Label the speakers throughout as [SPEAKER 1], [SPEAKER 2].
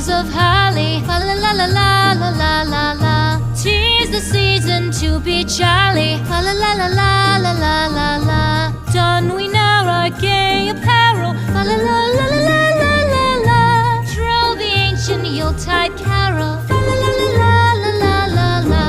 [SPEAKER 1] boughs of holly. Fa la la la la la la la la. 'Tis the season to be jolly. Fa la la la la la la la la. Don we now our gay apparel. Fa la la la la la la la la. Troll the ancient Yuletide carol. Fa la la la la la la la la.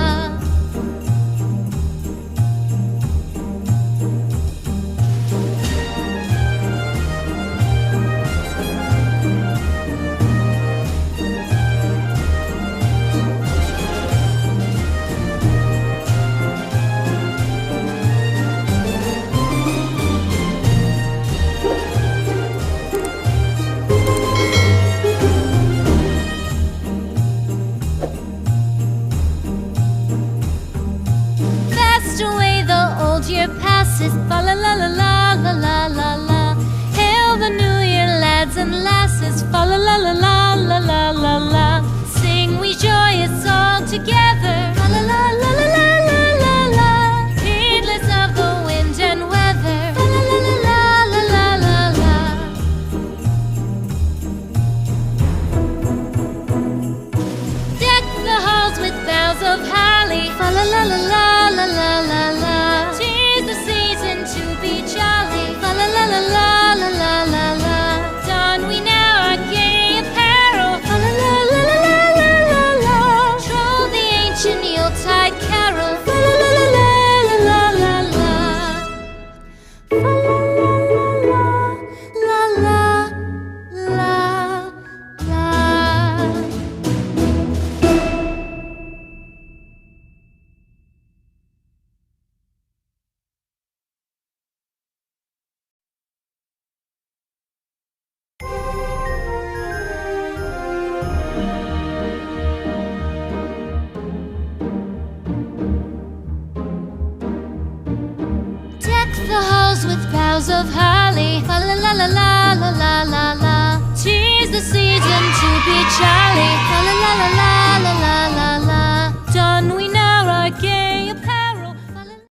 [SPEAKER 1] Year passes, fa la la la la la la la la. Hail the new year, lads and lasses, fa la la la la la la la la. Sing we joyous all together, fa la la la la la la la la. Heedless of the wind and weather, fa la la la la la la la la. Deck the halls with boughs of holly, fa la la la la la la la la. La la la la la la la la. Don we now our gay apparel. La la la la la la la la. Troll the ancient Yuletide carol. La la la la la la la la. La la la la la. The halls with boughs of holly, fa la la la la la la la